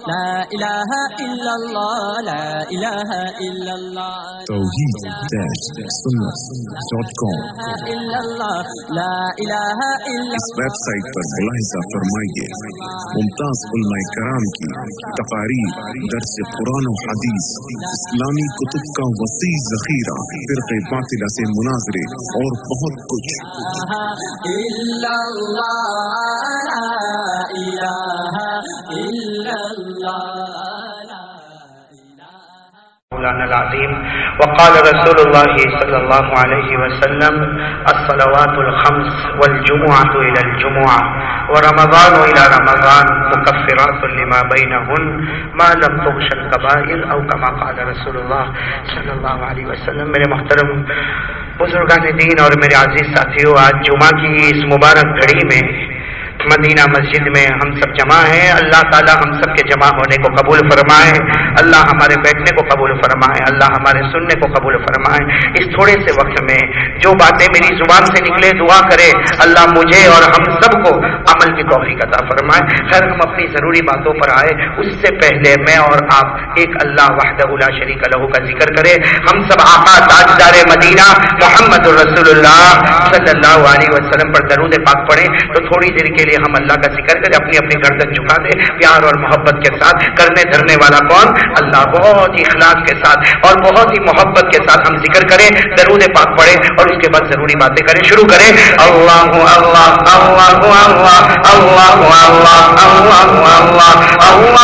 لا الہ الا اللہ لا الہ الا اللہ توحید-سنت.com لا الہ الا اس ویب سائٹ پر ملاحظہ فرمائیے ممتاز علماء کرام کی تقاریر، درس قرآن و حدیث، اسلامی کتب کا وسیع ذخیرہ، فرقہ باطلہ سے مناظرے اور بہت کچھ۔ الا اللہ لا الہ الا مولانا العظیم وقال رسول اللہ صلی اللہ علیہ وسلم الصلوات الخمس والجمعة إلى الجمعة ورمضان إلى رمضان مكفرات لما بينهن ما لم تغش الكبائر او كما قال رسول اللہ صلی اللہ علیہ وسلم۔ میرے محترم بزرگان دین اور میرے عزیز ساتھیوں، آج جمعہ کی اس مبارک گھڑی میں مدینہ مسجد میں ہم سب جمع ہیں۔ اللہ تعالی ہم سب کے جمع ہونے کو قبول فرمائے، اللہ ہمارے بیٹھنے کو قبول فرمائے، اللہ ہمارے سننے کو قبول فرمائے۔ اس تھوڑے سے وقت میں جو باتیں میری زبان سے نکلے دعا کرے اللہ مجھے اور ہم سب کو عمل کی توفیق عطا فرمائے۔ خیر ہم اپنی ضروری باتوں پر آئے اس سے پہلے میں اور آپ ایک اللہ وحدہ لا شریک لہ کا ذکر کرے۔ ہم سب آقا تاجدار مدینہ محمد رسول اللہ صلی اللہ علیہ وسلم پر درود پاک پڑھیں تو تھوڑی دیر کے ہم اللہ کا ذکر کریں، اپنی اپنی گردن جھکا دیں پیار اور محبت کے ساتھ۔ کرنے دھرنے والا کون؟ اللہ۔ بہت ہی اخلاص کے ساتھ اور بہت ہی محبت کے ساتھ ہم ذکر کریں، درود پاک پڑھیں اور اس کے بعد ضروری باتیں کریں۔ شروع کریں۔ اللہ اللہ اللہ اللہ اللہ اللہ اللہ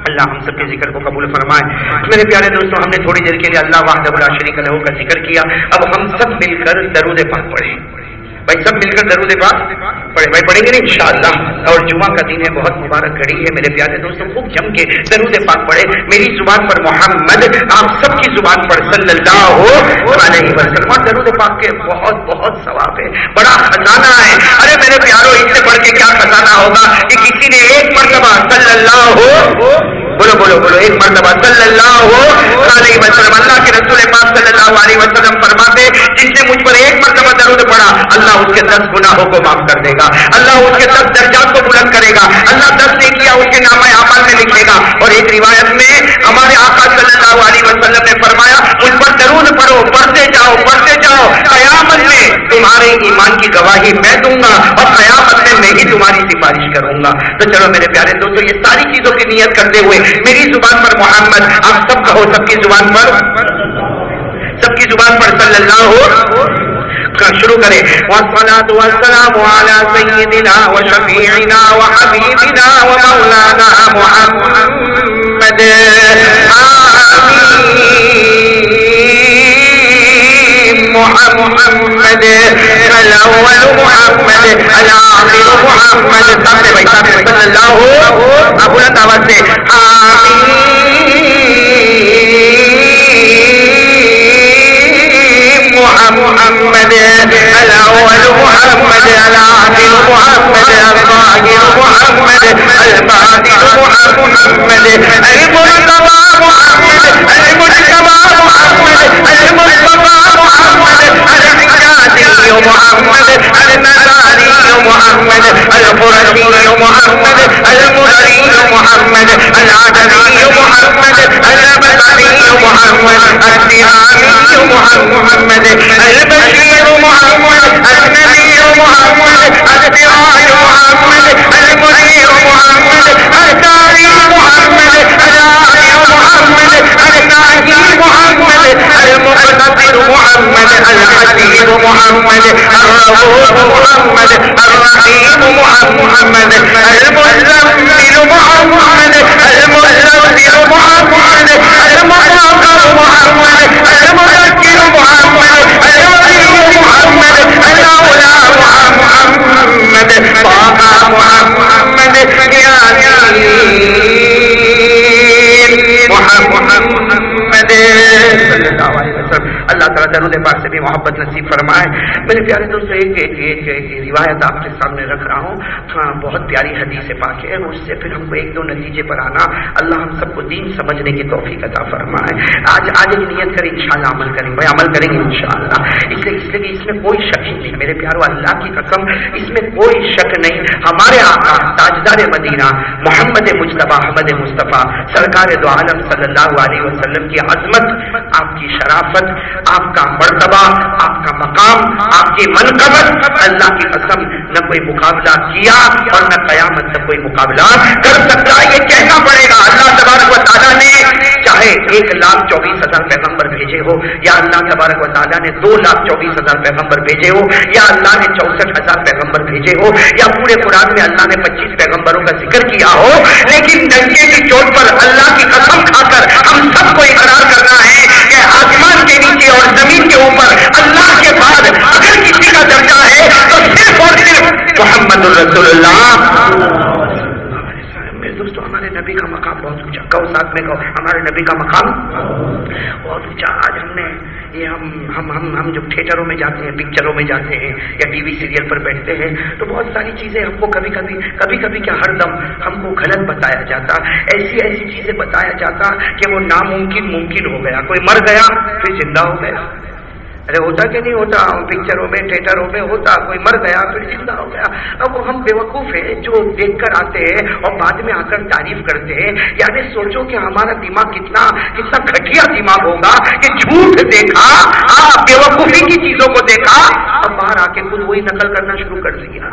اللہ ہم سب کے ذکر کو قبول فرمائے۔ میرے پیارے دوستوں، ہم نے تھوڑی دیر کے لیے اللہ وحدہ لا شریک لہ کا ذکر کیا، اب ہم سب مل کر درود پاک پڑھیں۔ بھائی سب مل کر درود پاک پڑھیں، بھائی پڑھیں گے نا انشاءاللہ۔ اور جمعہ کا دن ہے، بہت مبارک گھڑی ہے میرے پیارے دوستوں، خوب جم کے درود پاک پڑھیں۔ میری زبان پر محمد، آپ سب کی زبان پر صلی اللہ علیہ وسلم۔ اور درود پاک کے بہت بہت ثواب ہے، بڑا خزانہ ہے۔ ارے میرے پیاروں، اس سے بڑھ کے کیا خزانہ ہوگا کہ کسی نے ایک مرتبہ صلی اللہ بولو بولو بولو ایک مرتبہ صلی اللہ علیہ وسلم۔ اللہ کے رسول پاک صلی اللہ علیہ وسلم فرماتے جس نے مجھ پر ایک مرتبہ درود پڑھا اللہ اس کے 10 گناہوں کو معاف کر دے گا، اللہ اس کے 10 درجات کو بلند کرے گا، اللہ 10 نیکیاں اس کے نامہ اعمال میں لکھے گا۔ اور ایک روایت میں ہمارے آقا صلی اللہ علیہ وسلم نے فرمایا مجھ پر درود پڑھو، پڑھتے جاؤ پڑھتے جاؤ، قیامت میں تمہارے ایمان کی گواہی میں دوں گا اور قیامت میں میں ہی تمہاری سفارش کروں گا۔ تو چلو میرے پیارے دوستوں، یہ ساری چیزوں کی نیت کرتے ہوئے میری زبان پر محمد، آپ سب کہو سب کی زبان پر صلی اللہ شروع کریں۔ والصلاة والسلام على سيدنا وشفيعنا وحبيبنا ومولانا محمد محمد الاول محمد الاخر محمد صلی اللہ بلند آواز سے آمین محمد القرشی محمد المدنی محمد العدوی محمد البصری محمد السهامی محمد البشیر محمد النذیر محمد السراج محمد المنیر محمد الداعی محمد العالم محمد الناهی محمد المقتصد محمد العزيز محمد الرؤوف محمد الرحيم محمد المزمل محمد المزمل محمد المطهر محمد المذكر محمد الولي محمد الاولى محمد طه محمد ياسين محمد صلی اللہ علیہ وسلم. اللہ تعالیٰ درود پاک سے بھی محبت نصیب فرمائے. میرے پیارے دوستو ایک روایت آپ کے سامنے رکھ رہا ہوں. ہاں بہت پیاری حدیث پاک ہے. اس سے پھر ہم کو ایک دو نتیجے پر آنا. اللہ ہم سب کو دین سمجھنے کی توفیق عطا فرمائے. آج ایک نیت کریں انشاءاللہ عمل کریں گے. عمل کریں گے انشاءاللہ. اس لیے کہ اس میں کوئی شک نہیں میرے پیارو, اللہ کی قسم اس میں کوئی شک نہیں. ہمارے آقا تاجدار مدینہ محمد مجتبی احمد مصطفیٰ سرکار دو عالم صلی اللہ علیہ وسلم کی عظمت, آپ کی شرافت, آپ کا مرتبہ, آپ کا مقام, آپ کی منقبت, اللہ کی قسم نہ کوئی مقابلہ کیا اور نہ قیامت تک کوئی مقابلہ کر سکتا. یہ کہنا پڑے گا. اللہ تبارک و تعالیٰ نے چاہے 1,24,000 پیغمبر بھیجے ہو, یا اللہ تبارک و تعالیٰ نے 2,24,000 پیغمبر بھیجے ہو, یا اللہ نے 64,000 پیغمبر بھیجے ہو, یا پورے قرآن میں اللہ نے 25 پیغمبروں کا ذکر کیا ہو, لیکن ڈنکے کی چوٹ پر اللہ کی قسم کھا کر ہم سب کو اقرار کرنا ہے کہ آسمان کے نیچے اور زمین کے اوپر اللہ کے بعد اگر کسی کا درجہ ہے تو صرف اور صرف محمد الرسول اللہ. میرے دوستوں ہمارے نبی کا مقام بہت اونچا. کہو ساتھ میں کہو, ہمارے نبی کا مقام بہت اونچا. آج ہم نے یہ ہم جب تھیٹروں میں جاتے ہیں, پکچروں میں جاتے ہیں یا ٹی وی سیریل پر بیٹھتے ہیں تو بہت ساری چیزیں ہم کو کبھی کبھی کیا ہر دم ہم کو غلط بتایا جاتا. ایسی چیزیں بتایا جاتا کہ وہ ناممکن ممکن ہو گیا. کوئی مر گیا پھر زندہ ہو گیا. ارے ہوتا کہ نہیں ہوتا, پکچروں میں تھیٹروں میں ہوتا. کوئی مر گیا پھر زندہ ہو گیا. اب وہ ہم بیوقوف ہیں جو دیکھ کر آتے ہیں اور بعد میں آ کر تعریف کرتے ہیں. یعنی سوچو کہ ہمارا دماغ کتنا گھٹیا دماغ ہوگا کہ جھوٹ دیکھا, بیوقوفی کی چیزوں کو دیکھا, اب باہر آ کے خود وہی نقل کرنا شروع کر دیا.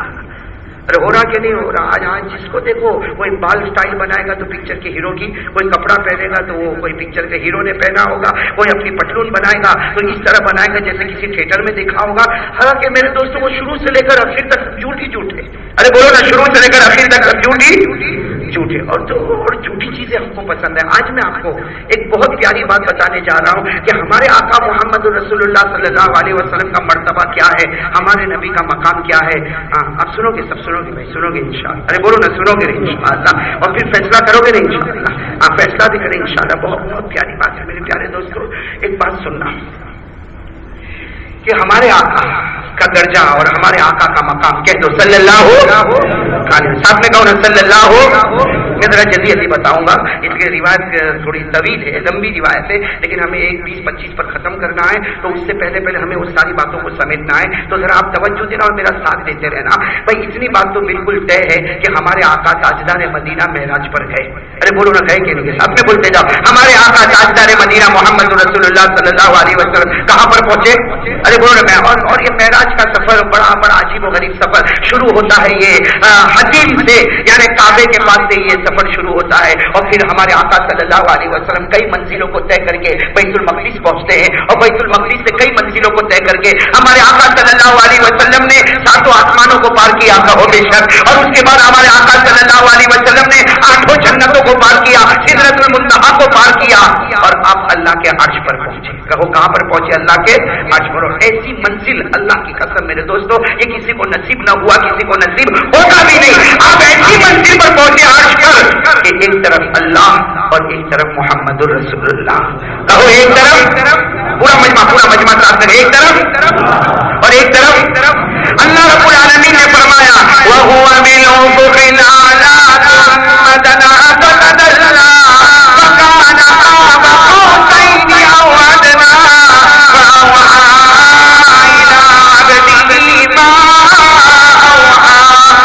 ارے ہو رہا کہ نہیں ہو رہا؟ آج جس کو دیکھو کوئی بال سٹائل بنائے گا تو پکچر کے ہیرو کی, کوئی کپڑا پہنے گا تو وہ کوئی پکچر کے ہیرو نے پہنا ہوگا, کوئی اپنی پٹلون بنائے گا تو اس طرح بنائے گا جیسے کسی تھیٹر میں دیکھا ہوگا. حالانکہ میرے دوستوں کو شروع سے لے کر آخر تک جھوٹ ہی جھوٹ ہے. ارے بولو نا, شروع سے لے کر آخر تک جھوٹ ہی جھوٹ ہے. اور جھوٹی چیزیں ہم کو پسند ہے. آج میں آپ کو ایک بہت پیاری بات بتانے جا رہا ہوں کہ ہمارے آقا محمد رسول اللہ صلی اللہ علیہ وسلم کا مرتبہ کیا ہے, ہمارے نبی کا مقام کیا ہے. آپ سنو گے, سب سنو گے بھائی, سنو گے انشاءاللہ. ارے بولو نا, سنو گے انشاءاللہ, اور پھر فیصلہ کرو گے انشاءاللہ. آپ فیصلہ بھی کریں انشاءاللہ. بہت پیاری بات ہے میرے پیارے دوستوں. ایک بات سننا کہ ہمارے آقا کا درجہ اور ہمارے آقا کا مقام کہہ دو صلی اللہ ساتھ میں کہو نا صلی اللہ. میں ذرا جلدی بتاؤں گا, اس کی روایت تھوڑی طویل ہے, لمبی روایت ہے, لیکن ہمیں 1:20-25 پر ختم کرنا ہے. تو اس سے پہلے ہمیں اس ساری باتوں کو سمیٹنا ہے. تو ذرا آپ توجہ دینا اور میرا ساتھ دیتے رہنا. بھائی اتنی بات تو بالکل طے ہے کہ ہمارے آقا تاجدار مدینہ معراج پر گئے. ارے بولو نا, گئے کہ نہیں گئے؟ ساتھ میں بولتے جاؤ. ہمارے آقا تاجدار مدینہ محمد رسول اللہ صلی اللہ علیہ وسلم کہاں پر پہنچے؟ ارے بولو نا. اور یہ معراج کا سفر بڑا عجیب و غریب سفر شروع ہوتا ہے. یہ حجیم سے یعنی کعبے کے پاس سے یہ سفر شروع ہوتا ہے, اور پھر ہمارے آقا صلی اللہ علیہ وسلم کئی منزلوں کو طے کر کے بیت المقدس پہنچتے ہیں, اور بیت المقدس سے کئی منزلوں کو طے کر کے ہمارے آقا صلی اللہ علیہ وسلم نے 7 آسمانوں کو پار کیا کہو بے شک. اور اس کے بعد ہمارے آقا صلی اللہ علیہ وسلم نے 8 جنتوں کو پار کیا, سدرۃ المنتہا کو پار کیا, اور آپ اللہ کے عرش پر پہنچے. کہو کہاں پر پہنچے؟ اللہ کے عرش پر. ایسی منزل اللہ کی قسم میرے دوستوں یہ کسی کو نصیب نہ ہوا, کسی کو نصیب ہوگا بھی نہیں. آپ ایسی منزل پر پہنچے عرش پر کہ ایک طرف اللہ اور ایک طرف محمد الرسول اللہ. کہو ایک طرف پورا مجمع ساتھ میں, ایک طرف اور ایک طرف اللہ رب العالمین نے فرمایا وَهُوَ بِالْأُفُقِ الْأَعْلَىٰ ثُمَّ دَنَا فَتَدَلَّىٰ فَكَانَ قَابَ قَوْسَيْنِ أَوْ أَدْنَىٰ فَأَوْحَىٰ إِلَىٰ عَبْدِهِ مَا أَوْحَىٰ.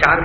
4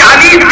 40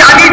40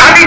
40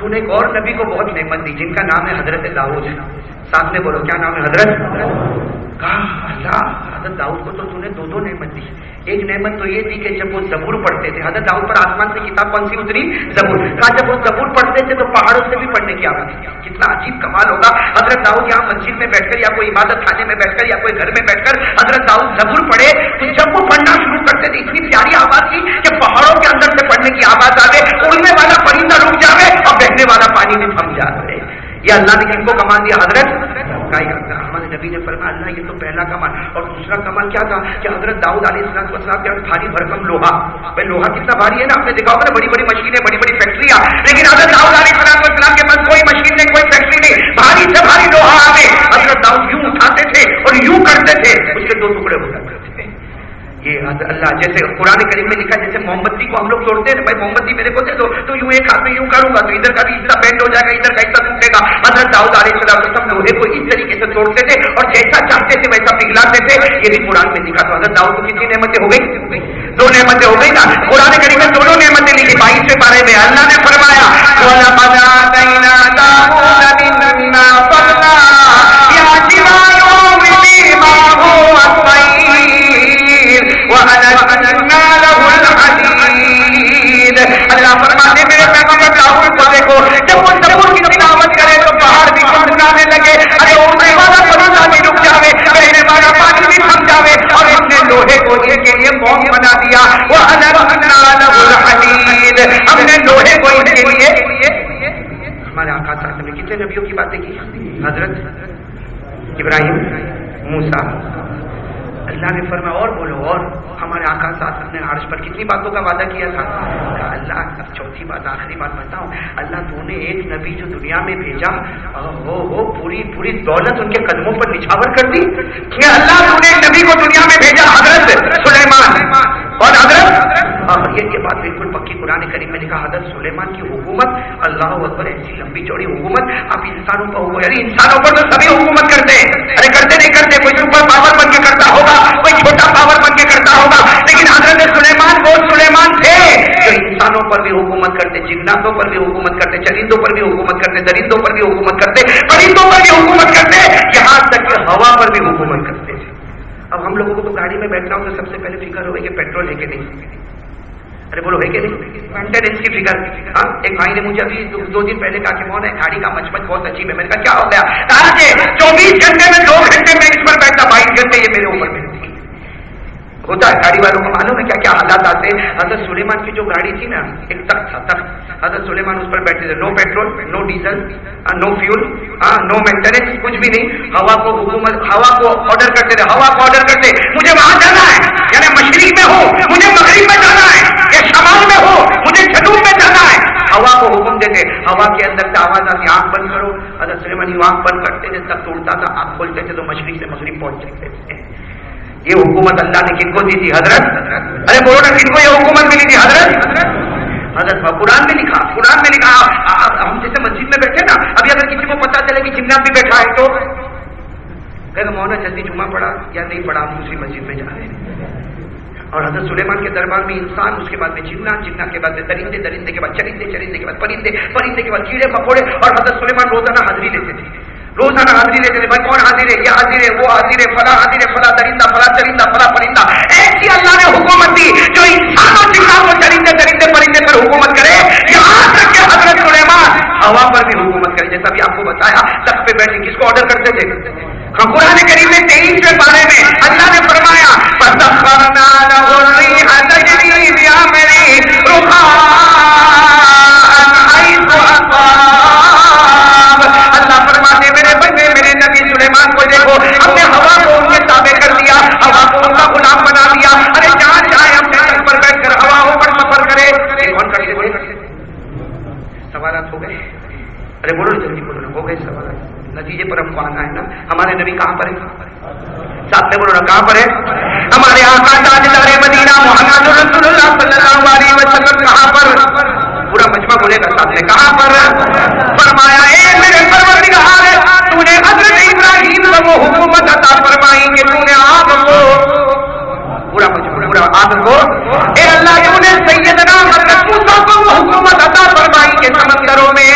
تو نے ایک اور نبی کو بہت نعمت دی جن کا نام ہے حضرت داؤد. ساتھ میں بولو کیا نام ہے؟ حضرت. کہا اللہ حضرت داؤد کو تو نے دو نعمت دی. ایک نعمت تو یہ تھی کہ جب وہ زبور پڑھتے تھے، حضرت داؤد پر آسمان سے کتاب کون سی اتری؟ زبور. کہا جب وہ زبور پڑھتے تھے تو پہاڑوں سے بھی پڑھنے کی آواز تھی. کتنا عجیب کمال ہوگا. حضرت داؤد یہاں مسجد میں بیٹھ کر یا کوئی عبادت خانے میں بیٹھ کر یا کوئی گھر میں بیٹھ کر حضرت داؤد زبور پڑھے تو جب وہ پڑھنا شروع کرتے تھے اتنی پیاری آواز تھی کہ پہاڑوں کے اندر سے پڑھنے کی آواز آئے، اڑنے والا پرندہ رک جاوے اور بہنے والا پانی میں تھم جاوے. یہ اللہ نے کن کو کمال دیا؟ حضرت ہمارے نبی نے فرمایا اللہ یہ تو پہلا کمال. اور دوسرا کمال کیا تھا کہ حضرت داؤد علیہ السلام کے بھاری بھرکم لوہا. بھائی لوہا کتنا بھاری ہے نا، آپ نے دیکھا ہوگا نا، بڑی بڑی مشینیں، بڑی بڑی فیکٹریاں، لیکن حضرت داؤد علیہ السلام کے پاس کوئی مشین نہیں، کوئی فیکٹری نہیں. بھاری سے بھاری لوہا آئے حضرت داؤد یوں اٹھاتے تھے اور یوں کرتے تھے، اس کے 2 ٹکڑے ہو جاتے تھے. یہ اللہ جیسے قرآن کریم میں لکھا جیسے موم بتی کو ہم لوگ توڑتے ہیں، بھائی موم بتی میرے کو دے دو تو یوں ایک ہاتھ میں یوں کروں گا تو ادھر کا بھی حصہ بینڈ ہو جائے گا، ادھر کا حصہ ٹوٹے گا. حضرت داؤد علیہ السلام لوہے کو اس طریقے سے توڑتے تھے اور جیسا چاہتے تھے ویسا پگھلاتے تھے. یہ بھی قرآن میں لکھا. تو حضرت داؤد کو کتنی نعمتیں ہو گئی؟ 2 نعمتیں ہو گئی نا. قرآن کریم میں 2 نعمتیں لکھی. 22 پارے میں اللہ نے فرمایا وَلَقَدْ آتَيْنَا دَاوُودَ مِنَّا فَضْلًا يَا جِبَالُ أَوْبِي مَعَهُ وَالطَّيْرَ وَأَلَنَّا لَهُ الْحَدِيدَ. اللہ فرماتے میرے پیغمبر داؤد کو دیکھو جب وہ زبور کی تلاوت کرے تو پہاڑ بھی گنگنانے لگے. ارے اڑنے والا پرندہ بھی رک جاوے، بہنے والا پانی بھی تھم جاوے. اور اس نے لوہے کو اس کے لیے موم بنا دیا. وَأَلَنَّا لَهُ الْحَدِيدَ. ہم نے لوہے کو اس کے لیے. ہمارے آقا صلی اللہ علیہ وسلم نے کتنے نبیوں کی باتیں کی؟ حضرت ابراہیم، موسیٰ. اللہ نے فرمایا اور بولو. اور ہمارے آقا صلی اللہ علیہ وسلم نے عرش پر کتنی باتوں کا وعدہ کیا تھا؟ اللہ چوتھی بات آخری بات بتاؤں. اللہ تو نے ایک نبی جو دنیا میں بھیجا ہو پوری دولت ان کے قدموں پر نچھاور کر دی. کہ اللہ تو نے ایک نبی کو دنیا میں بھیجا حضرت سلیمان. اور حضرت یہ بات بالکل پکی قرآن کریم میں لکھا. حضرت سلیمان کی حکومت اللہ اکبر ایسی لمبی چوڑی حکومت. اب انسانوں پر حکومت، یعنی انسانوں پر تو سبھی حکومت کرتے ہیں. ارے کرتے نہیں کرتے، کوئی سپر پاور بن کے کرتا ہوگا، کوئی چھوٹا پاور بن کے کرتا ہوگا، لیکن حضرت سلیمان وہ سلیمان تھے جو انسانوں پر بھی حکومت کرتے، جناتوں پر بھی حکومت کرتے، چرندوں پر بھی حکومت کرتے، درندوں پر بھی حکومت کرتے، پرندوں پر بھی حکومت کرتے، یہاں تک کہ ہوا پر بھی حکومت کرتے تھے. اب ہم لوگوں کو تو گاڑی میں بیٹھنا ہو تو سب سے پہلے فکر ہوگی کہ پیٹرول ہے کہ نہیں. ارے بولو ہے کہ نہیں؟ مینٹیننس کی فکر. ہاں ایک بھائی نے مجھے ابھی 2 دن پہلے کہا کہ مولانا گاڑی کا مچمچ بہت عجیب ہے. میں نے کہا کیا ہو گیا؟ کہا کہ 24 گھنٹے میں 2 گھنٹے میں اس پر بیٹھتا، 22 گھنٹے یہ میرے اوپر بیٹھتی. ہوتا ہے گاڑی والوں کو معلوم ہے کیا کیا حالات آتے. حضرت سلیمان کی جو گاڑی تھی نا، ایک تخت تھا، تخت. حضرت سلیمان اس پر بیٹھتے تھے. نو پیٹرول، نو ڈیزل، نو فیول، نو مینٹیننس، کچھ بھی نہیں. ہوا کو آرڈر کرتے تھے. ہوا کو آرڈر کرتے مجھے وہاں جانا ہے، یعنی مشرق میں ہو مجھے مغرب میں جانا ہے، یا شمال میں ہو مجھے جنوب میں جانا ہے. ہوا کو حکم دیتے. ہوا کے اندر سے آواز آتی آنکھ بند کرو. حضرت سلیمان آنکھ بند کرتے تھے، تخت اڑتا تھا. آنکھ کھولتے تھے تو مشرق سے مغرب پہنچ جاتے تھے. یہ حکومت اللہ نے کن کو دی تھی؟ حضرت. ارے بولو نا کن کو یہ حکومت ملی تھی؟ حضرت قرآن میں لکھا. ہم جیسے مسجد میں بیٹھے نا، ابھی اگر کسی کو پتا چلے کہ جنات بھی بیٹھا ہے تو کہ مولانا جلدی جمعہ پڑھا یا نہیں پڑھا، ہم دوسری مسجد میں جا رہے ہیں. اور حضرت سلیمان کے دربار میں انسان، اس کے بعد میں جنات، جنات کے بعد میں درندے، درندے کے بعد چرندے، چرندے کے بعد پرندے، پرندے کے بعد کیڑے مکوڑے. اور حضرت سلیمان روزانہ حاضری لیتے تھے. روزانہ حاضری لیتے تھے. بھائی کون حاضر ہے؟ یہ حاضر ہے، وہ حاضر ہے، فلاں حاضر ہے، فلاں درندہ، فلاں چرندہ، فلاں پرندہ. ایسی اللہ نے حکومت دی جو انسانوں جنات و چرندے، درندے، پرندے پر حکومت کرے. یہاں تک کہ حضرت سلیمان ہوا پر بھی حکومت کرے. جیسا بھی آپ کو بتایا تخت پہ بیٹھے کس کو آرڈر کرتے تھے؟ قرآن کریم میں 23ویں پارے میں اللہ نے فرمایا فَسَخَّرْنَا لَهُ الرِّيحَ تَجْرِي بِأَمْرِهِ رُخَاءً حَيْثُ أَصَابَ. اللہ فرماتے میرے بندے، میرے نبی سلیمان کو دیکھو، ہم نے ہوا کو ان کے تابع کر دیا، ہوا کو ان کا غلام بنا دیا. ارے جہاں چاہے اپنے تخت پر بیٹھ کر ہواؤں پر سفر کرے. کون کرتے؟ سوالات ہو گئے. ارے بولو جلدی بولو. ہو گئے سوالات. نتیجے پر ہم کو آنا ہے نا. ہمارے نبی کہاں پر ہے؟ ساتھ میں بولو نا کہاں پر ہے؟ ہمارے آقا تاجدار مدینہ محمد رسول اللہ صلی اللہ علیہ وسلم کہاں پر؟ پورا مجمع بولے گا ساتھ میں کہاں پر؟ فرمایا اے میرے پروردگار، تو نے حضرت ابراہیم کو وہ حکومت عطا فرمائی کہ تو نے آگ کو، پورا مجمع پورا آگ کو، اے اللہ تو نے سیدنا حضرت موسیٰ کو وہ حکومت عطا فرمائی کہ سمندروں میں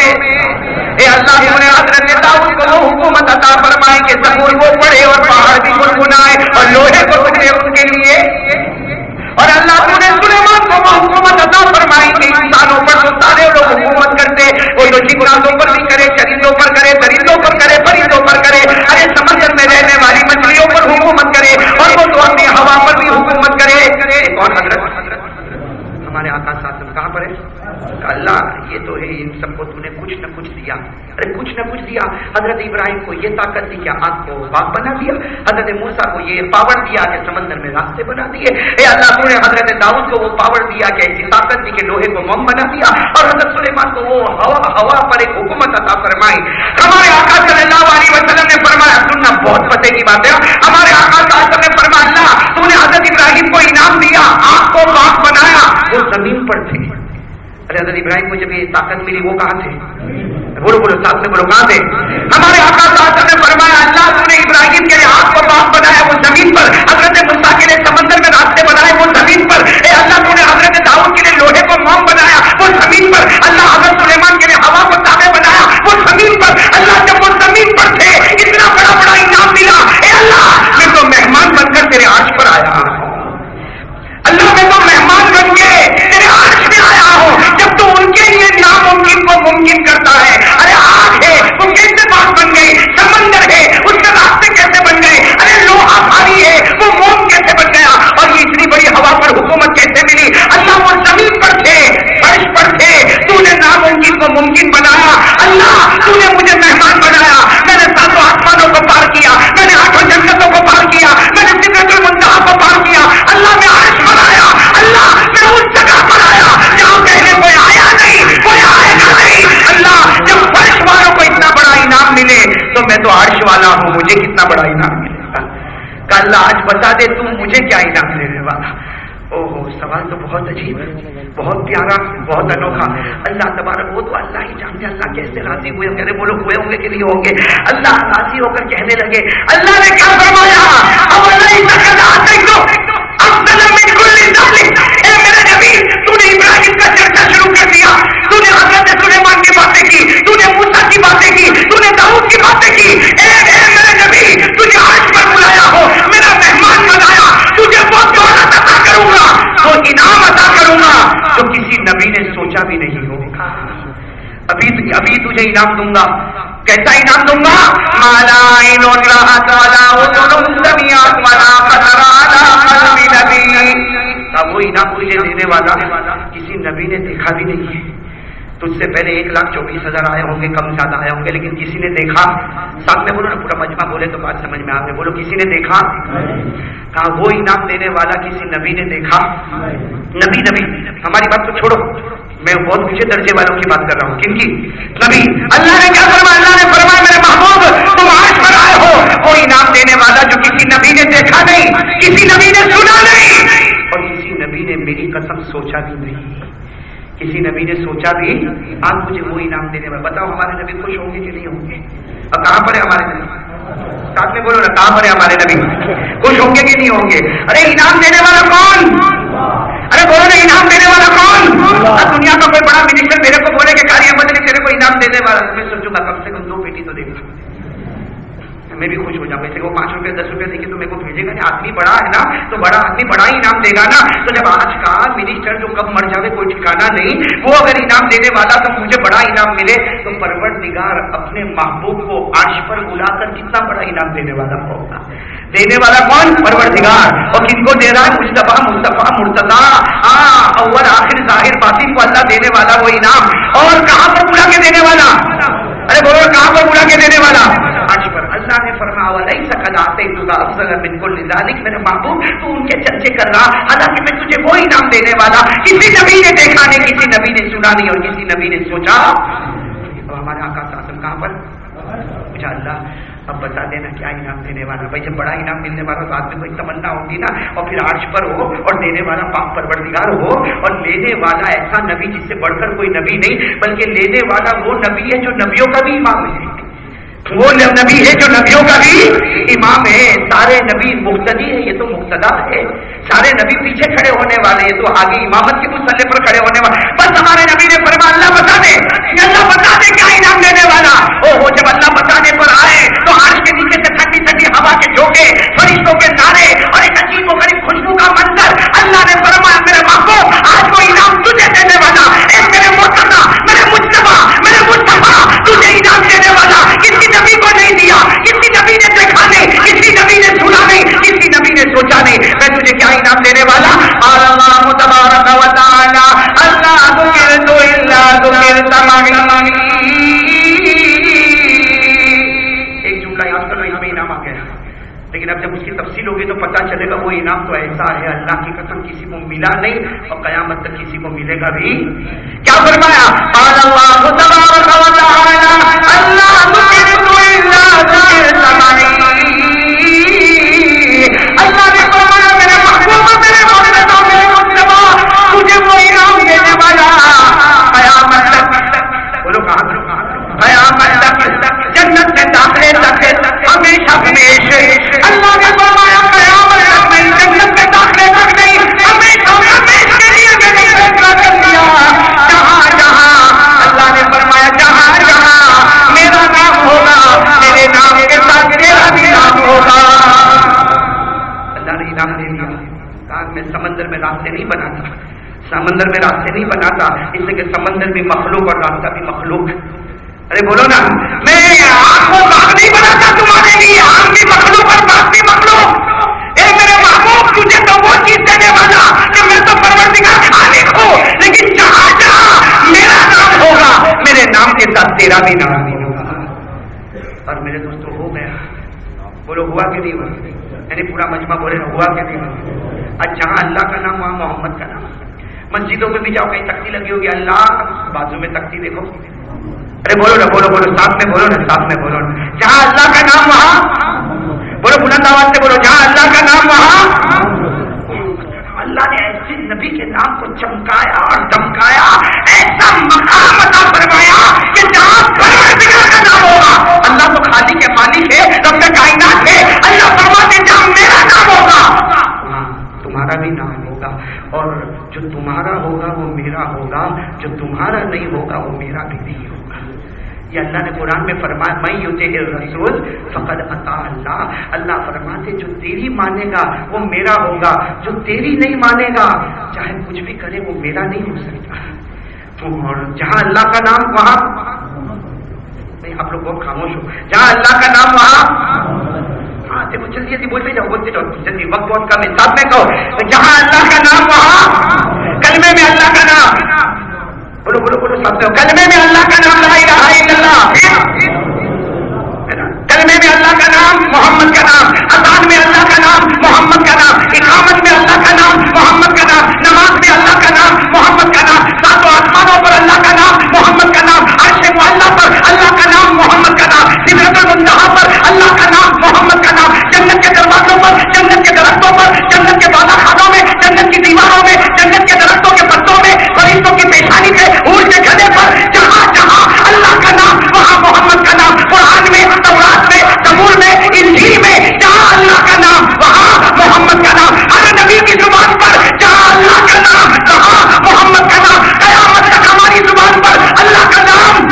حضرت ابراہیم کو یہ طاقت دی کہ آگ کو باغ بنا دیا، حضرت موسیٰ کو یہ پاور دیا کہ سمندر میں راستے بنا دیے، اے اللہ تو نے حضرت داؤد کو وہ پاور دیا کہ ایسی طاقت دی کہ لوہے کو موم بنا دیا، اور حضرت سلیمان کو وہ ہوا پر ایک حکومت عطا فرمائی۔ ہمارے آقا صلی اللہ علیہ وسلم نے فرمایا، سننا بہت پتے کی بات ہے، ہمارے آقا صلی اللہ علیہ وسلم نے فرمایا اللہ تو نے حضرت ابراہیم کو انعام دیا، آگ کو باغ بنایا، وہ زمین پر تھے۔ حضرت ابراہیم کو جب یہ طاقت ملی وہ کہاں تھے؟ بولو بولو ساتھ میں بولو، کہاں تھے؟ ہمارے آقا صلی اللہ علیہ وسلم نے فرمایا اللہ تو نے ابراہیم کے لیے آگ کو باغ بنایا، وہ زمین پر، حضرت موسیٰ کے لیے سمندر میں راستے بنائے، وہ زمین پر، اے اللہ تو نے حضرت داؤد کے لیے لوہے کو موم بنایا، وہ زمین پر، اللہ حضرت سلیمان کے لیے ہوا کو تابع بنایا، وہ زمین پر، اللہ جب وہ زمین پر تھے اتنا بڑا بڑا انعام ملا، اے اللہ میں تو مہمان بن کر تیرے عرش پر آیا ہوں، اللہ میں تو مہمان بن کے تیرے عرش میں آیا ہوں، جب تو ان کے لیے ناممکن کو ممکن کرتا ہے، ارے آگ ہے وہ کیسے باغ بن گئی، سمندر ہے اس میں راستے کیسے بن گئے، ارے لوہا بھاری ہے وہ موم کیسے بن گیا، اور یہ اتنی بڑی ہوا پر حکومت کیسے ملی، اللہ وہ زمین پر تھے، فرش پر تھے، تو نے ناممکن کو ممکن بنایا، اللہ تو نے مجھے مہمان بنایا، میں نے ساتوں آسمانوں کو پار کیا، میں نے آٹھوں جنتوں کو پار کیا، میں نے سدرۃ المنتہا کو پار کیا، اللہ میں عرش پر آیا، اللہ میں اس جگہ پر آیا جہاں پہلے کوئی آیا نہیں، کوئی آئے گا نہیں، اللہ جب فرش والوں کو اتنا بڑا انعام ملے تو میں تو عرش والا ہوں، مجھے کتنا بڑا انعام ملے گا، کہ اللہ آج بتا دے تم مجھے کیا انعام دینے والا۔ اوہ سوال تو بہت عجیب، بہت پیارا، بہت انوکھا، اللہ تبارک وہ تو اللہ ہی جانتے اللہ کیسے راضی ہوئے، کہتے وہ لوگ ہوئے ہوں گے کہ نہیں ہوں گے، اللہ راضی ہو کر کہنے لگے، اللہ نے کیا فرمایا اے میرے نبی تو نے ابراہیم کا چرچا شروع کر دیا، تو نے حضرت سلیمان کی باتیں کی، تو نے موسیٰ کی باتیں کی، تو نے داؤد کی باتیں کی، اے میرے نبی تجھے عرش پر بلایا ہو، میرا مہمان بنایا، تجھے وہ دولت عطا کروں گا، وہ انعام عطا کروں گا جو کسی نبی نے سوچا بھی نہیں ہوگا، ابھی تجھے انعام دوں گا، کیسا انعام دوں گا، مالا عین رأت ولا اذن سمعت ولا خطر على قلب نبی، وہ انعام تجھے دینے والا کسی نبی نے دیکھا بھی نہیں ہے، تجھ سے پہلے 1,24,000 آئے ہوں گے، کم زیادہ آئے ہوں گے، لیکن کسی نے دیکھا، ساتھ میں بولو نا پورا مجمع بولے تو بات سمجھ میں آ گئی، بولو کسی نے دیکھا، کہا وہ انعام دینے والا کسی نبی نے دیکھا، نبی ہماری بات تو چھوڑو، میں بہت اونچے درجے والوں کی بات کر رہا ہوں، کن کی؟ نبی۔ اللہ نے کیا فرمایا؟ اللہ نے فرمایا میرے محبوب تم عرش پر آئے ہو، وہ انعام دینے والا جو کسی نبی نے دیکھا نہیں، کسی نبی نے سنا نہیں، اور کسی نبی نے میری قسم سوچا بھی نہیں، کسی نبی نے سوچا بھی، آپ مجھے وہ انعام دینے والا، بتاؤ ہمارے نبی خوش ہوں گے کہ نہیں ہوں گے؟ اور کہاں پر ہے ہمارے نبی؟ ساتھ میں بولو نا، کہاں پر ہے ہمارے نبی؟ خوش ہوں گے کہ نہیں ہوں گے؟ ارے انعام دینے والا کون؟ ارے بولو نا انعام دینے والا کون؟ دنیا کا کوئی بڑا منسٹر میرے کو بولے کہ کاری احمد نے تیرے کو انعام دینے والا، میں سوچوں گا کم سے کم 2 پیٹی تو دے گا، میں بھی خوش ہو جاؤں، ویسے وہ 5 روپے 10 روپے دے کے تو میرے کو بھیجے گا، آدمی بڑا ہے نا تو بڑا آدمی بڑا ہی انعام دے گا نا، تو جب آج کا منسٹر جو کب مر جاوے کوئی ٹھکانا نہیں، وہ اگر انعام دینے والا تو مجھے بڑا انعام ملے، تو پروردگار اپنے محبوب کو عرش پر بلا کر کتنا بڑا انعام دینے والا ہوگا، دینے والا کون؟ پروردگار، اور کن کو دے رہا ہے؟ مصطفیٰ مرتضیٰ، اول آخر ظاہر باطن کو اللہ دینے والا وہ انعام، اور کہاں پر بلا کے دینے والا؟ ارے بولو کہاں پر بلا کے دینے والا؟ عرش پر۔ اللہ نے فرمایا وَلَيْسَ قَدْ أَعْطَيْتُكَ أَفْضَلَ مِنْ كُلِّ ذَلِكَ، میرے محبوب تو ان کے چرچے کر رہا، حالانکہ میں تجھے وہ انعام دینے والا کسی نبی نے دیکھا نہیں، کسی نبی نے سنا نہیں، اور کسی نبی نے سوچا۔ اب ہمارے آقا صلی اللہ علیہ وسلم کہاں پر؟ مجھے اللہ اب بتا دینا کیا انعام دینے والا، بھائی جب بڑا انعام ملنے والا تو آدمی کو ایک تمنا ہوگی نا، اور پھر عرش پر ہو اور دینے والا پاک پروردگار ہو، اور لینے والا ایسا نبی جس سے بڑھ کر کوئی نبی نہیں، بلکہ لینے والا وہ نبی ہے جو نبیوں کا بھی امام ہے، وہ نبی ہے جو نبیوں کا بھی امام ہے، سارے نبی مقتدی ہے، یہ تو مقتدا ہے، سارے نبی پیچھے کھڑے ہونے والے ہیں تو آگے امامت کے مسئلے پر کھڑے ہونے والے، بس ہمارے نبی نے فرمایا اللہ بتا دے کیا انعام دینے والا، جب اللہ بتانے پر آئے تو عرش کے نیچے سے ٹھنڈی ٹھنڈی ہوا کے جھونکے، فرشتوں کے نعرے اور ایک عجیب و غریب خوشبو کا منظر، اللہ نے فرمایا میرے محبوب آج وہ انعام تجھے دینے والا، میرے مرتضیٰ، میرے مصطفیٰ، میرے مصطفیٰ تجھے انعام دینے والا کسی نبی کو نہیں دیا، کسی نبی نے دیکھا نہیں، کسی نبی نے سنا نہیں، کسی نبی نے سوچا نہیں، میں تجھے کیا انعام دینے والا؟ اللہ تبارک و تعالی اللہ ذکرت الا ذکرت معی، اللہ یاد کر لو، اس میں انعام آ گیا. لیکن اب جب اس کی تفصیل ہوگی تو پتہ چلے گا وہ انعام تو ایسا ہے اللہ کی قسم کسی کو ملا نہیں اور قیامت تک کسی کو ملے گا بھی. کیا فرمایا؟ قال اللہ تبارک و تعالی اللہ تجد الا ذکر. اللہ نے فرمایا میرے محبوب میرے مرتضی میرے مصطفیٰ تجھے وہ انعام دینے والا قیامت تک. بولو کہاں قیامت تک جنت میں داخلے تک ہمیشہ ہمیشہ. اللہ نے فرمایا قیامت تک نہیں، جنت میں داخلے تک نہیں، ہمیشہ ہمیشہ کے لیے میں نے فیصلہ کر دیا. جہاں جہاں اللہ نے فرمایا جہاں جہاں میرا نام ہوگا میرے نام کے ساتھ تیرا بھی نام ہوگا. اللہ نے انعام دے دیا. کہا میں سمندر میں راستے نہیں بناتا، سمندر میں راستے نہیں بناتا، اس لیے کہ سمندر بھی مخلوق اور راستہ بھی مخلوق. ارے بولو نا، میں آنکھ کو باغ نہیں بناتا تمہارے لیے، آنکھ بھی مخلوق اور باغ بھی مخلوق. اے میرے محبوب تجھے تو وہ چیز دینے والا کہ میں تو پروردگار خالق ہوں، لیکن جہاں جہاں میرا نام ہوگا میرے نام کے ساتھ تیرا بھی نام ہوگا. اور میرے دوستوں ہو گیا. بولو ہوا کہ نہیں ہوا؟ یعنی پورا مجمع بولے ہوا کہ نہیں ہوا؟ آج جہاں اللہ کا نام وہاں محمد کا نام. مسجدوں میں بھی جاؤ کہیں تختی لگی ہوگی اللہ، بازو میں تختی دیکھو. ارے بولو نا، بولو بولو ساتھ میں بولو نا، ساتھ میں بولو نا. جہاں اللہ کا نام وہاں بولو، بلند آواز سے بولو، جہاں اللہ کا نام وہاں. اللہ نے ایسے نبی کے نام کو چمکایا اور دمکایا، ایسا مقام عطا فرمایا کہ جہاں پروردگار کا نام ہوگا. اللہ تو خالق کے مالک ہے، رب کائنات ہے. اللہ فرماتے جہاں میرا نام ہوگا تمہارا بھی نام ہوگا، اور جو تمہارا ہوگا وہ میرا ہوگا، جو تمہارا نہیں ہوگا وہ میرا بھی نہیں ہوگا. یہ اللہ نے قرآن میں فرمایا میں یطیع الرسول فقد اطاع اللہ. اللہ فرماتے جو تیری مانے گا وہ میرا ہوگا، جو تیری نہیں مانے گا چاہے کچھ بھی کرے وہ میرا نہیں ہو سکتا. اور جہاں اللہ کا نام وہاں نہیں، آپ لوگ بہت خاموش ہو. جہاں اللہ کا نام وہاں ہاں دیکھو جلدی جلدی بولتے جاؤ جلدی، وقت بہت کم ہے. ساتھ میں کہو جہاں اللہ کا نام وہاں کلمے میں اللہ کا نام. بولو بولو بولو ساتھ میں کلمے میں اللہ کا نام لا الہ الا اللہ، کلمے میں اللہ کا نام محمد کا نام، اذان میں اللہ کا نام محمد کا نام، اقامت میں اللہ کا نام محمد کا نام، نماز میں اللہ کا نام محمد کا نام، ساتوں آسمانوں پر اللہ کا نام محمد کا نام، عرش معلی پر اللہ کا نام محمد کا نام، سدرۃ المنتہا پر اللہ کا نام محمد کا نام، جنت کے دروازوں پر، جنت کے درختوں پر، جنت کے بالا خانوں میں، جنت کی دیواروں میں، جنت کے درختوں کے پتوں میں، فرشتوں کی پیشانی پہ، اونٹ کے گدھے پر، جہاں جہاں اللہ کا نام وہاں محمد کا نام. قرآن میں، تورات میں، زبور میں، انجیل میں جہاں اللہ کا نام وہاں محمد کا نام. ہر نبی کی زبان پر جہاں اللہ کا نام وہاں محمد کا نام. قیامت تک ہماری زبان پر اللہ کا نام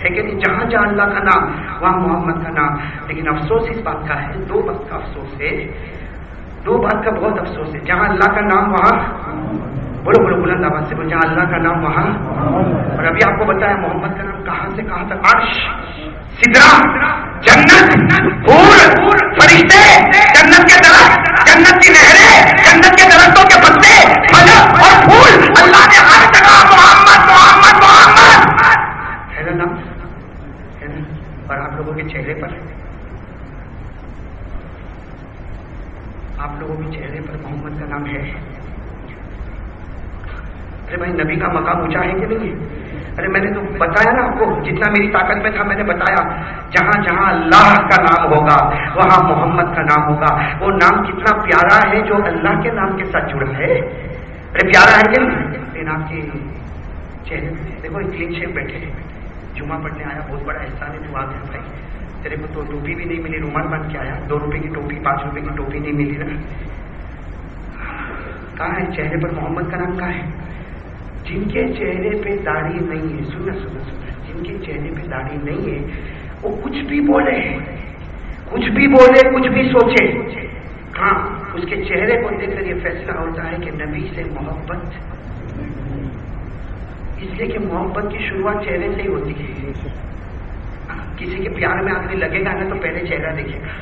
ہے کہ نہیں؟ جہاں جہاں اللہ کا نام وہاں محمد کا نام. لیکن افسوس اس بات کا ہے، دو بات کا افسوس ہے، دو بات کا بہت افسوس ہے. جہاں اللہ کا نام وہاں بولو بولو بلند آواز سے بولو، جہاں اللہ کا نام وہاں. اور ابھی آپ کو بتایا محمد کا نام کہاں سے کہاں تک، عرش، سدرہ، جنت، حور، فرشتے، جنت کے درخت، جنت کی نہریں، جنت کے درختوں کے پتے، پھل اور پھول، اللہ نے ہر جگہ محمد محمد محمد ہے نا نام ہے نا. اور آپ لوگوں کے چہرے پر، آپ لوگوں کے چہرے پر محمد کا نام ہے. ارے بھائی نبی کا مقام اونچا ہے کہ نہیں؟ ارے میں نے تو بتایا نا آپ کو، جتنا میری طاقت میں تھا میں نے بتایا. جہاں جہاں اللہ کا نام ہوگا وہاں محمد کا نام ہوگا. وہ نام کتنا پیارا ہے جو اللہ کے نام کے ساتھ جڑا ہے. ارے پیارا ہے کہ نہیں؟ لیکن آپ کے چہرے دیکھو کلین شیپ بیٹھے ہیں، جمعہ پڑھنے آیا، بہت بڑا احسان ہے تو آ گیا بھائی. تیرے کو تو ٹوپی بھی نہیں ملی، رومال بن کے آیا، 2 روپے کی ٹوپی 5 روپے کی ٹوپی نہیں ملی نا. کہاں ہے چہرے پر محمد کا نام؟ کہاں ہے؟ جن کے چہرے پہ داڑھی نہیں ہے، سننا سننا سننا، جن کے چہرے پہ داڑھی نہیں ہے وہ کچھ بھی بولے، کچھ بھی بولے، کچھ بھی سوچے. ہاں اس کے چہرے کو دیکھ کر یہ فیصلہ ہوتا ہے کہ نبی سے محبت، اس لیے کہ محبت کی شروعات چہرے سے ہی ہوتی ہے. کسی کے پیار میں آدمی لگے گا نا تو پہلے چہرہ دیکھے گا.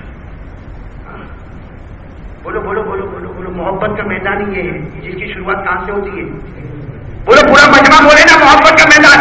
بولو بولو بولو بولو بولو، محبت کا میدان ہی یہ ہے جس کی شروعات کہاں سے ہوتی ہے. بولو پورا مجمع بولے نا محبت کا میدان.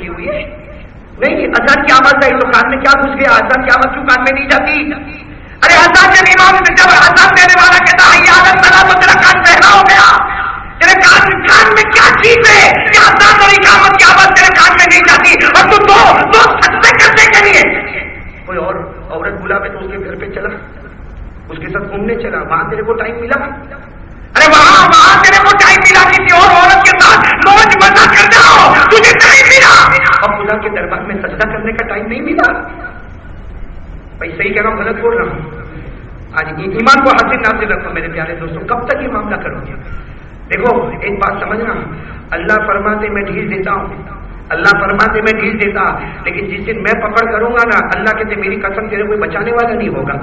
لگی ہوئی ہے؟ نہیں، اذان کی آواز آئی تو کان میں کیا گھس گیا؟ اذان کی آواز کیوں کان میں نہیں جاتی؟ ارے اذان جب امام سے جب اذان دینے والا کہتا ہے حی علی الصلاۃ تو تیرا کان بہرا ہو گیا. تیرے کان میں کیا چیز ہے کہ اذان اور اقامت کی آواز تیرے کان میں نہیں جاتی اور تو سجدے کرنے کے لیے کوئی اور عورت بلاوے تو اس کے گھر پہ چلا، اس کے ساتھ گھومنے چلا، وہاں تیرے کو ٹائم ملا؟ ارے وہاں تیرے کو ٹائم ملا کسی اور عورت کے ساتھ موج مزہ کرنا ہو، تجھے ٹائم ملا اور خدا کے دربار میں سجدہ کرنے کا ٹائم نہیں ملا؟ بھائی صحیح کہہ رہا ہوں غلط بول رہا ہوں؟ آج ایمان کو حاصل ناصر رکھو میرے پیارے دوستوں. کب تک یہ معاملہ کرو گے؟ دیکھو ایک بات سمجھنا، اللہ فرماتے میں ڈھیل دیتا ہوں، اللہ فرماتے میں ڈھیل دیتا، لیکن جس دن میں پکڑ کروں گا نا، اللہ کہتے میری قسم تیرے کوئی بچانے والا نہیں ہوگا،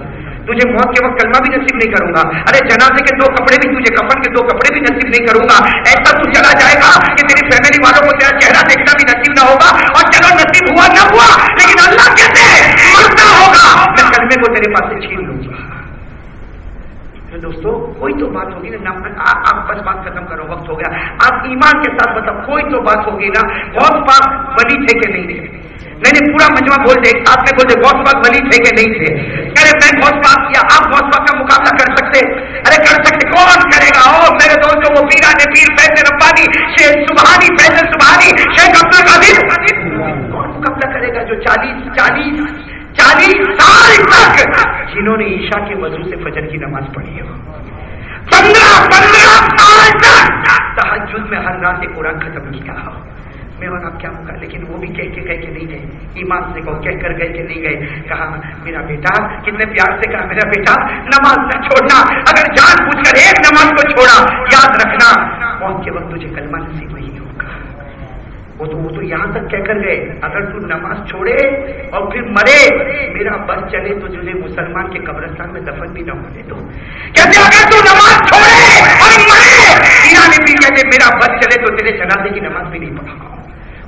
تجھے موت کے وقت کلمہ بھی نصیب نہیں کروں گا. ارے جنازے کے 2 کپڑے بھی تجھے، کفن کے 2 کپڑے بھی نصیب نہیں کروں گا. ایسا تو چلا جائے گا کہ تیری فیملی والوں کو تیرا چہرہ دیکھنا بھی نصیب نہ ہوگا. اور چلو نصیب ہوا نہ ہوا، لیکن اللہ کہتے ہیں مرنا ہوگا، میں کلمے کو تیرے پاس سے چھین لوں گا. دوستو کوئی تو بات ہوگی نا، آپ بس بات ختم کرو، وقت ہو گیا. آپ ایمان کے ساتھ بتاؤ کوئی تو بات ہوگی نا. غوث پاک ولی تھے کہ نہیں تھے؟ نہیں پورا مجمع بول دے، ساتھ میں بول دے غوث پاک ولی تھے کہ نہیں تھے؟ ارے میں غوث پاک کیا، آپ غوث پاک کا مقابلہ کر سکتے؟ ارے کر سکتے، کون کرے گا؟ او میرے دوستوں، وہ پیران پیر فیض ربانی، شیخ سبحانی، فیض سبحانی، شیخ عبد القادر، کون مقابلہ کرے گا جو 40 سال تک جنہوں نے عشاء کے وضو سے فجر کی نماز پڑھی ہے، 15 سال تک تہجد میں ہر رات ایک قرآن ختم کیا ہو. میں اور آپ کیا ہوگا؟ لیکن وہ بھی کہہ کے نہیں گئے، ایمان سے کہہ کر گئے کہ نہیں گئے. کہا میرا بیٹا، کتنے پیار سے کہا میرا بیٹا نماز نہ چھوڑنا. اگر جان بوجھ کر ایک نماز کو چھوڑا، یاد رکھنا موت کے وقت تجھے کلمہ نصیب نہیں ہوگا. وہ تو یہاں تک کہہ کر گئے اگر تو نماز چھوڑے اور پھر مرے، میرا بس چلے تو تجھے مسلمان کے قبرستان میں دفن بھی نہ ہونے دو. کہتے اگر تو نماز چھوڑے اور مرے، پیرانے پیر کہتے میرا بس چلے تو تیرے جنازے کی نماز بھی نہیں پڑھاؤں.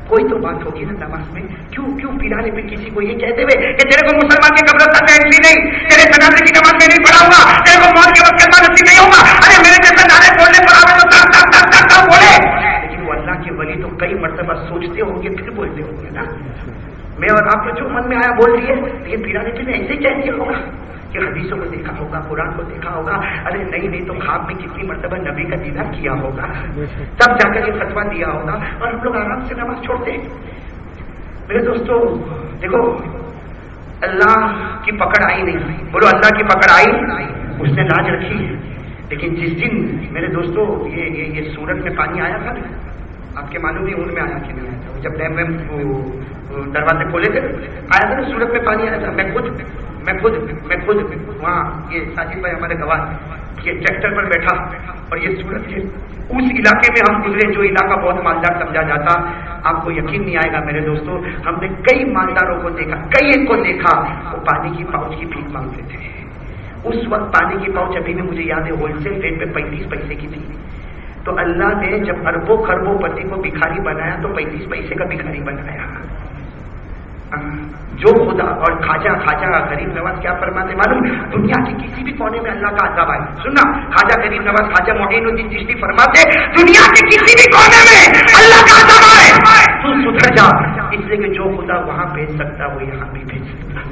کوئی تو بات ہوگی نا نماز میں. کیوں پیرانے پیر کسی کو یہ کہتے ہوئے کہ تیرے کو مسلمان کے قبرستان میں انٹری نہیں، تیرے جنازے کی نماز میں نہیں پڑھاؤں گا، تیرے کو موت کے وقت کلمہ نصیب نہیں ہوگا. ارے میرے جیسے نعرے بولنے پر آوے تو تک بولے. اللہ کے ولی تو کئی مرتبہ سوچتے ہوں گے پھر بولتے ہوں گے نا. میں اور آپ کو جو من میں آیا بول رہی ہے، لیکن پیرانے پیر نے ایسے کہہ دیا ہوگا کہ حدیثوں کو دیکھا ہوگا، قرآن کو دیکھا ہوگا. ارے نہیں تو خواب میں کتنی مرتبہ نبی کا دیدار کیا ہوگا، تب جا کر یہ فتویٰ دیا ہوگا اور ہم لوگ آرام سے نماز چھوڑتے ہیں. میرے دوستو دیکھو، اللہ کی پکڑ آئی نہیں، بولو اللہ کی پکڑ آئی، اس نے لاج رکھی. لیکن جس دن میرے دوستو یہ سورت میں پانی آیا تھا نا، آپ کے معلوم نہیں ان میں آیا کہ نہیں آیا تھا؟ جب ڈیم میں دروازے کھولے تھے آیا تھا نا، سورت میں پانی آیا تھا. میں خود وہاں، یہ ساجد بھائی ہمارے گواہ، یہ ٹریکٹر پر بیٹھا اور یہ سورت ہے. اس علاقے میں ہم گزرے جو علاقہ بہت مالدار سمجھا جاتا. آپ کو یقین نہیں آئے گا میرے دوستوں، ہم نے کئی مالداروں کو دیکھا، کئی ایک کو دیکھا وہ پانی کی پاؤچ کی بھیک مانگتے تھے. اس وقت پانی کی پاؤچ ابھی بھی مجھے یاد ہے ہول سیل ریٹ پہ 35 پیسے کی تھی. تو اللہ نے جب اربوں خربوں پتی کو بھکاری بنایا تو 35 پیسے کا بھکاری بنایا. جو خدا اور خواجہ غریب نواز کیا فرماتے معلوم؟ دنیا کے کسی بھی کونے میں اللہ کا عذاب آئے، سننا، خواجہ غریب نواز خواجہ معین الدین چشتی فرماتے دنیا کے کسی بھی کونے میں اللہ کا عذاب آئے تو سدھر جا، اس لیے کہ جو خدا وہاں بھیج سکتا وہ یہاں بھی بھیج سکتا.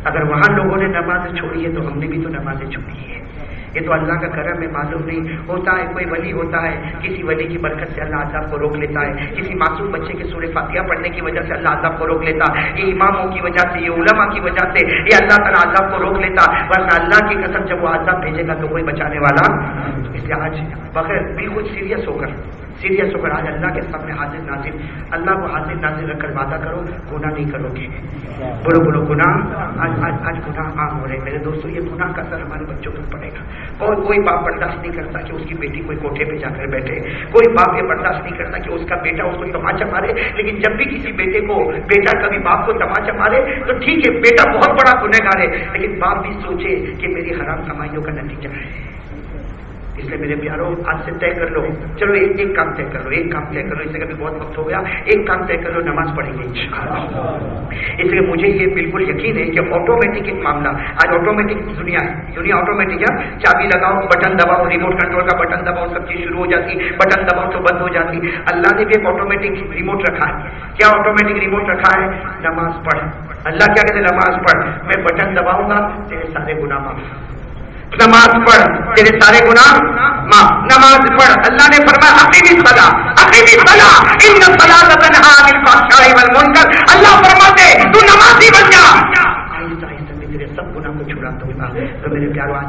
اگر وہاں لوگوں نے نماز چھوڑی ہے تو ہم نے بھی تو نمازیں چھوڑی ہے. یہ تو اللہ کا کرم ہے، معلوم نہیں ہوتا ہے. کوئی ولی ہوتا ہے، کسی ولی کی برکت سے اللہ عذاب کو روک لیتا ہے. کسی معصوم بچے کے سورہ فاتحہ پڑھنے کی وجہ سے اللہ عذاب کو روک لیتا. یہ اماموں کی وجہ سے، یہ علماء کی وجہ سے یہ اللہ تعالیٰ عذاب کو روک لیتا. ورنہ اللہ کی قسم جب وہ عذاب بھیجے گا تو کوئی بچانے والا. اس لیے آج بغیر بالکل سیریس ہو کر آج اللہ کے سامنے حاضر ناظر، اللہ کو حاضر ناظر رکھ کر وعدہ کرو گناہ نہیں کرو گے. بولو گناہ. آج گناہ عام ہو رہے میرے دوستوں. یہ گناہ کا اثر ہمارے بچوں پر پڑے گا. کوئی باپ برداشت نہیں کرتا کہ اس کی بیٹی کوئی کوٹھے پہ جا کر بیٹھے. کوئی باپ یہ برداشت نہیں کرتا کہ اس کا بیٹا اس کو تماچا مارے. لیکن جب بھی کسی بیٹا کبھی باپ کو تماچا مارے تو ٹھیک ہے، بیٹا بہت بڑا گنہگار ہے، لیکن باپ بھی سوچے کہ میری حرام کمائیوں کا نتیجہ ہے. اس لیے میرے پیاروں آج سے طے کر لو، چلو ایک کام طے کر لو، ایک کام طے کر لو، اس سے کبھی بہت وقت ہو گیا، ایک کام طے کر لو، نماز پڑھیں گے انشاءاللہ۔ اس لیے مجھے یہ بالکل یقین ہے کہ آٹومیٹک ایک معاملہ، آج آٹومیٹک دنیا ہے، دنیا آٹومیٹک ہے، چابی لگاؤ، بٹن دباؤ، ریموٹ کنٹرول کا بٹن دباؤ، سب چیز شروع ہو جاتی، بٹن دباؤ تو بند ہو جاتی۔ اللہ نے بھی ایک آٹومیٹک ریموٹ رکھا ہے، کیا آٹومیٹک ریموٹ رکھا ہے؟ نماز پڑھ۔ اللہ کیا کہتے ہیں؟ نماز پڑھ، میں بٹن دباؤں گا تیرے سارے گناہ معاف، نماز پڑھ تیرے سارے گناہ معاف، نماز پڑھ۔ اللہ نے فرمایا اقیم الصلاۃ، اقیم الصلاۃ ان الصلاۃ تنہی عن الفحشاء والمنکر، اللہ فرماتے تو نمازی بن جا، آہستہ آہستہ میں تیرے سب گناہ کو چھڑا دوں گا۔ تو میرے پیارو آج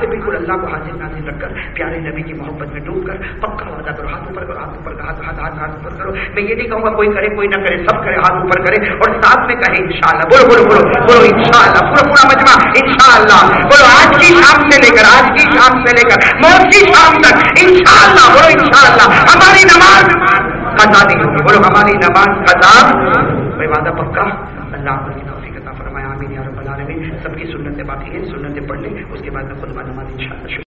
سے بالکل اللہ کو حاضر ناظر رکھ کر پیارے نبی کی محبت میں ڈوب کر پکا وعدہ کرو، ہاتھ اوپر کرو، ہاتھ اوپر کرو، ہاتھ اوپر کرو۔ میں یہ نہیں کہوں گا کوئی کرے کوئی نہ کرے، سب کرے، ہاتھ اوپر کرے اور ساتھ میں کہے انشاءاللہ، بولو بولو بولو بولو انشاءاللہ، پورا مجمع انشاءاللہ، بولو آج کی شام سے لے کر، آج کی شام سے لے کر موت کی شام تک انشاءاللہ، بولو انشاءاللہ ہماری نماز قضا نہیں ہوگی، بولو ہماری نماز قضا، میں وعدہ پکا۔ اللہ آپ کی توفیق عطا فرمائے، آمین یا رب العالمین۔ سب کی سنتیں باقی ہیں، سنتیں پڑھ لیں، اس کے بعد میں خطبہ نماز انشاءاللہ